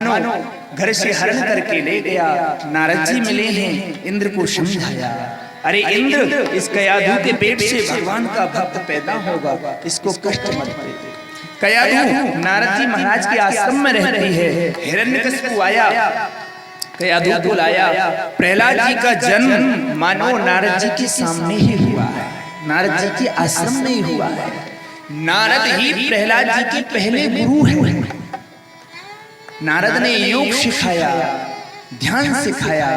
मानो घर से हरण करके ले गया। नारद जी मिले हैं, इंद्र को समझाया, अरे इंद्र, इस कयाधु के पेट से भगवान का भक्त पैदा होगा, इसको कष्ट मत दे। कयाधु नारद जी महाराज के आश्रम में रहती है। हिरण्यकशिपु आया, कयाधु को लाया। प्रहलाद जी का जन्म मानो नारद जी के सामने ही हुआ है, नारद जी के आश्रम में ही हुआ है। नारद ही प्रहलाद जी के पहले गुरु हैं। नारद ने योग सिखाया, ध्यान सिखाया,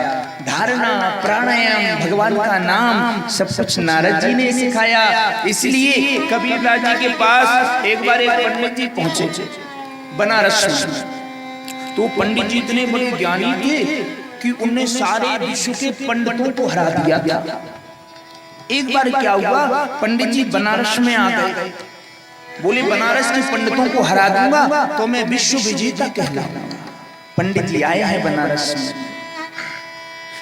धारणा, प्राणायाम, भगवान का नाम, सब कुछ नारद जी ने सिखाया। इसलिए कबीरदास जी के पास एक बार एक पंडित जी पहुंचे बनारस में। तो पंडित जी इतने बड़े ज्ञानी थे कि उन्हें सारे विश्व के पंडितों को हरा दिया था। एक बार क्या हुआ, पंडित जी बनारस में आ गए, बोले बनारस के पंडितों को हरा दूंगा तो मैं विश्व विजेता कहलाऊंगा। पंडित जी आए हैं बनारस में,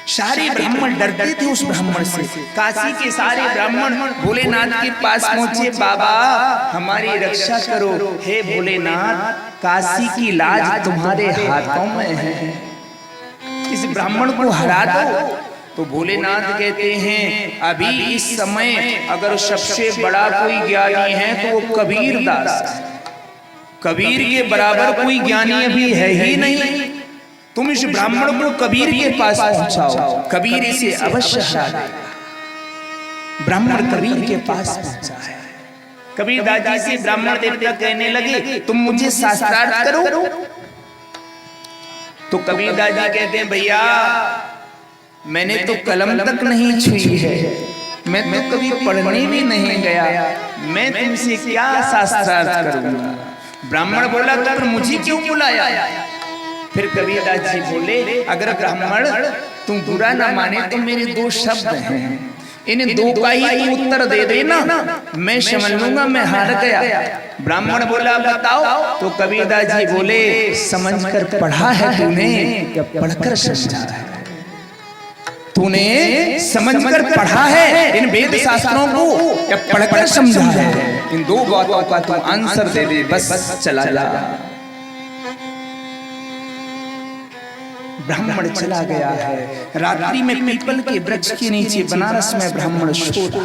सारे ब्राह्मण डरते थे उस ब्राह्मण से। काशी के सारे ब्राह्मण भोलेनाथ के पास पहुंचे, बाबा हमारी रक्षा करो। हे भोलेनाथ, काशी की लाज तुम्हारे हाथों में है, इस ब्राह्मण को हरा दो। तो भोलेनाथ कहते हैं, अभी इस समय अगर सबसे बड़ा कोई ज्ञानी है तो वो कबीरदास है। कबीर के बराबर कोई ज्ञानी अभी है ही नहीं। तुम इस ब्राह्मण को कबीर के पास पहुंचाओ, कबीर इसे अवश्य हरा देगा। ब्राह्मण कबीर के पास पहुंचा है। कबीरदास जी से ब्राह्मण देवता कहने लगे, तुम मुझे शास्त्रार्थ करो। तो कबीरदास जी कहते हैं, भैया मैंने तो कलम तक नहीं छुई है, मैं तो कभी पढ़ने भी नहीं गया, मैं तुमसे क्या शास्त्रार्थ करूंगा। ब्राह्मण बोला, तो मुझे क्यों बुलाया। फिर कबीरदास जी बोले, अगर ब्राह्मण तुम बुरा ना माने तो मेरे दो शब्द हैं, इन दो का ही तुम उत्तर दे देना, मैं समझ लूंगा मैं हार गया। ब्राह्मण बोला, बताओ। तो कबीरदास जी बोले, समझकर पढ़ा है तूने या पढ़कर समझा है। तूने समझकर पढ़ा है इन वेद शास्त्रों को या पढ़कर समझा है। इन दो बातों का तू आंसर दे दे, बस चला जा। ब्राह्मण चला गया है। रात्रि में पीपल के वृक्ष के नीचे बनारस में ब्राह्मण सो रहा।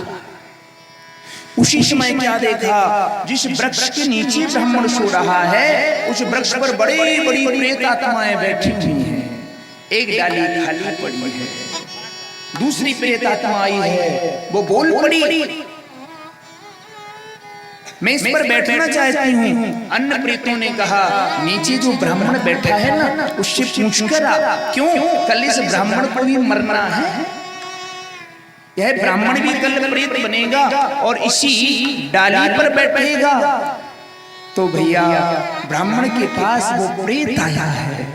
उसी समय क्या देखा, जिस वृक्ष के नीचे ब्राह्मण सो रहा है उस वृक्ष पर बड़ी बड़ी प्रेत आत्माएं बैठी हुई हैं। एक डाली खाली पड़ी है, दूसरी प्रेत आत्मा आई है, वो बोल पड़ी, मैं इस पर बैठना चाहती हूँ। अन्य प्रेतों ने कहा, नीचे जो ब्राह्मण बैठा है ना उससे पूछकर आ, क्यों, कल इस ब्राह्मण को भी मरना है, यह ब्राह्मण भी कल प्रेत बनेगा और इसी डाली पर बैठेगा। तो भैया ब्राह्मण के पास वो प्रेत आया है।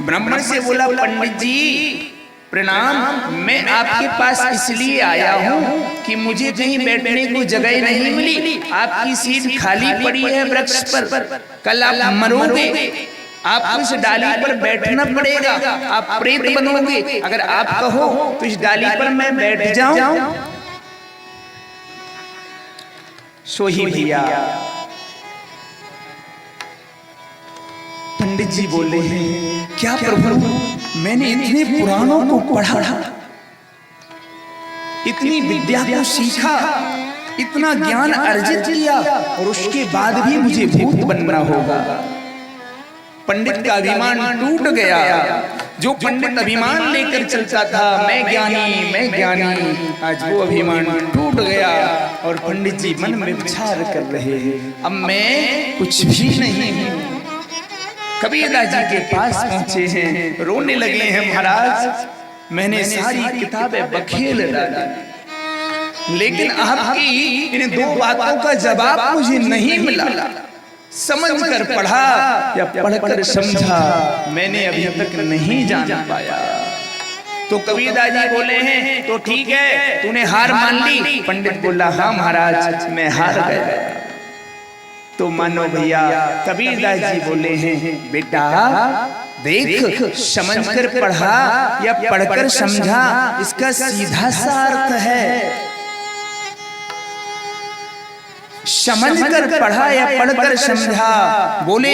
ब्राह्मण से बोला, पंडित जी प्रणाम, मैं आपके पास इसलिए आया हूँ कि मुझे कहीं बैठने को जगह नहीं मिली, आपकी सीट खाली पड़ी है वृक्ष पर, कल आप मरोगे, आपको इस डाली पर बैठना पड़ेगा, आप प्रेत बनोगे। अगर आप कहो तो इस डाली पर मैं बैठ जाऊं। सो ही भैया पंडित जी बोले हैं, क्या प्रभु, मैंने इतने पुराणों को पढ़ा, इतनी विद्या को सीखा, इतना ज्ञान अर्जित किया और उसके बाद भी मुझे भूत बनना होगा। पंडित का अभिमान टूट गया। जो पंडित अभिमान लेकर चलता था, मैं ज्ञानी, आज वो अभिमान टूट गया और पंडित जी मन में विचार कर रहे हैं, अब मैं कुछ भी नहीं हूं। कबीरदास जी के पास पहुंचे हैं, रोने लगे हैं, महाराज मैंने सारी किताबें बखेल डाली, लेकिन आपकी इन दो बातों का जवाब मुझे नहीं मिला। समझकर पढ़ा या पढ़कर समझा, मैंने अभी तक नहीं जान पाया। तो कबीरदास जी बोले हैं, तो ठीक है, तूने हार मान ली। पंडित बोला, हाँ महाराज मैं हार गया। तो मानो भैया कबीरदास जी बोले हैं, बेटा देख, समझकर पढ़ा या पढ़कर समझा, इसका सीधा सा अर्थ है समझकर पढ़ा या पढ़कर समझा। बोले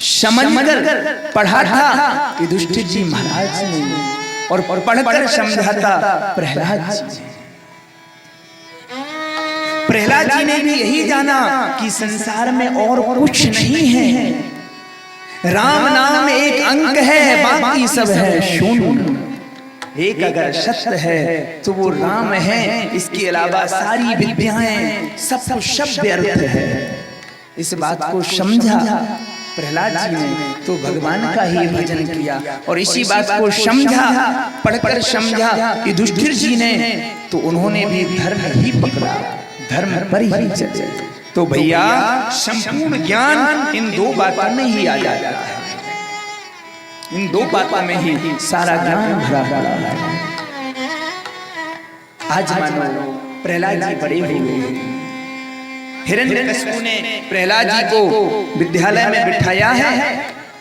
समझकर पढ़ा था युधिष्ठिर जी महाराज ने, और पढ़कर समझा था प्रहलाद जी ने। प्रहलाद जी ने भी यही जाना कि संसार में और कुछ नहीं है, राम नाम एक अंक है, बाकी सब है शून्य। एक अगर सत्य है तो वो राम है, इसके अलावा सारी विद्याएं सब कुछ शब्द अर्थ है। इस बात को समझा प्रहलाद जी ने तो भगवान का ही भजन किया, और इसी बात को समझा, पढ़कर समझा युधिष्ठिर जी ने, तो उन्होंने भी धर्म ही पकड़ा, धर्म पर ही चले। तो भैया संपूर्ण ज्ञान इन दो बातों में ही आ जाता है, इन दो बातों में ही सारा ज्ञान भरा पड़ा है। आज मानो प्रहलाद जी बड़े हुए, हिरण्यकशिपु ने प्रहलाद जी को विद्यालय में बिठाया है,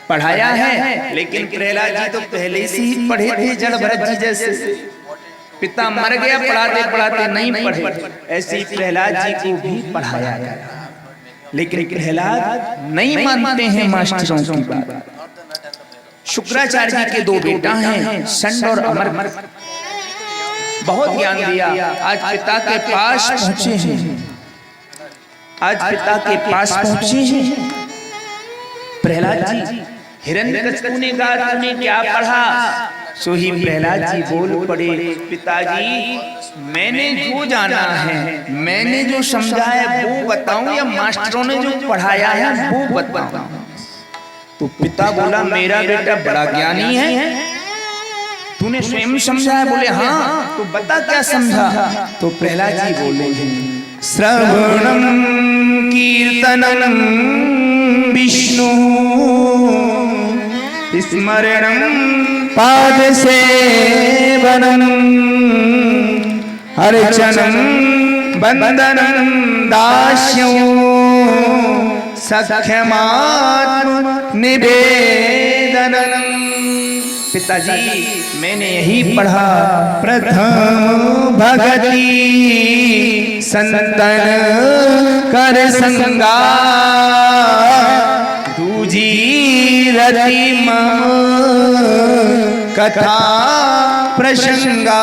पढ़ाया है, लेकिन प्रहलाद जी तो पहले से ही पढ़े थे जड़ भरत जी जैसे। पिता मर गया, पढ़ाते पढ़ाते नहीं पढ़े, ऐसे ही प्रहलाद जी को भी पढ़ाया गया, लेकिन प्रहलाद नहीं मानते हैं मास्टरों की बात। शुक्राचार्य जी के दो बेटा हैं, षंड और अमर, बहुत ज्ञान दिया। आज पिता के पास पहुंचे हैं, आज पिता के पास पहुंचे हैं प्रहलाद जी। हिरण्यकशिपु ने कहा तूने क्या पढ़ा? सो ही प्रहलाद जी बोल पड़े, पिताजी मैंने जो जाना है, मैंने जो समझा है वो बताऊं या मास्टरों ने जो पढ़ाया है वो बताऊं? तो पिता बोला मेरा बेटा बड़ा ज्ञानी है, तूने स्वयं समझा है? बोले हाँ। तो बता क्या समझा? तो प्रहलाद जी बोले श्रवणम कीर्तनम विष्णु स्मरणम पाद सेवनम अर्चनम वंदनम दास्यं सख्यमात्म निवेदनम। पिताजी मैंने यही पढ़ा, प्रथम भगति संतन कर संगा, दूजी रति मम कथा प्रसंगा।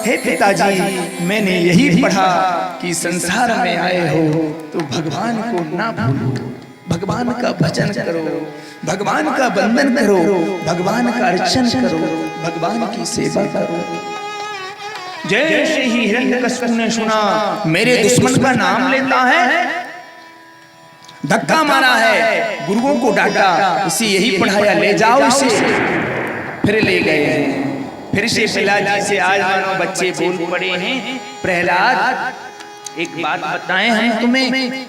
हे पिताजी मैंने यही पढ़ा कि संसार में आए हो तो भगवान को ना भूलो, भगवान का भजन करो, भगवान का वंदन करो, भगवान का अर्चन करो, भगवान की सेवा करो। जैसे ही हिरण्यकशिपु ने सुना मेरे दुश्मन का नाम लेता है, धक्का मारा है, गुरुओं को डांटा, इसे यही पढ़ाया, ले जाओ इसे। फिर ले गए, फिर से प्रहलाद जी से आज मानो बच्चे बोल पड़े हैं, प्रहलाद एक बात बताएं हम तुम्हें,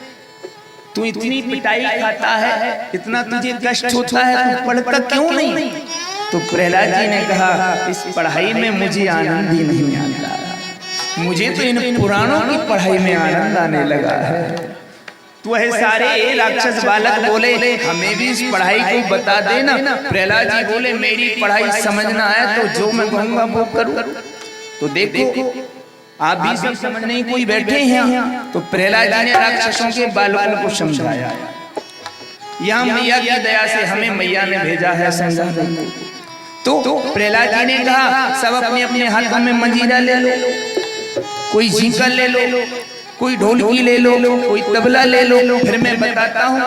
तू इतनी पिटाई खाता है, इतना तुझे कष्ट होता है, तू पढ़ता क्यों नहीं? तो प्रहलाद जी ने कहा इस पढ़ाई में मुझे आनंद ही नहीं आता, मुझे तो इन पुराणों की पढ़ाई में आनंद आने लगा है। तो है सारे राक्षस बालक बोले हमें भी इस पढ़ाई को बता देना। प्रहलाद जी बोले मेरी पढ़ाई समझना है तो जो मैं कहूँगा वो करूँ। तो देखो आप भी समझने कोई बैठे हैं। तो प्रहलाद जी ने राक्षसों के बालकों को समझाया। यहाँ मैया की दया से हमें मैया ने भेजा है समझाने को। तो प्रहलाद जी ने कहा सब अपने अपने हाथों में मंजीरा ले लो, कोई झींका ले लो, कोई ढोलकी ले लो, कोई तबला ले लो, फिर मैं बताता हूँ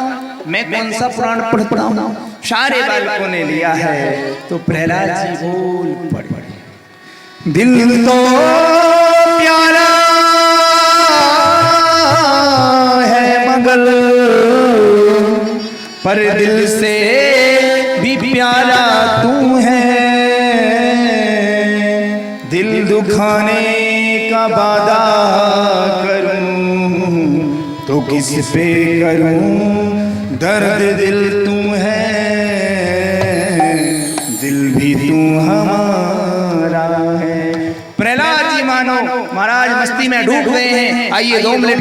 मैं कौन सा पुराण पढ़ता हूँ। सारे बालकों ने लिया है। तो प्रहलाद जी बोल पड़े दिल तो प्यारा है मंगल, पर दिल से भी प्यारा तू है। दिल दुखाने का वादा करूं तो किस पे करूं, दर्द दिल तू है, दिल भी तू हमारा है। प्रहलाद जी मानो महाराज मस्ती में डूब गए हैं। आइए 2 मिनट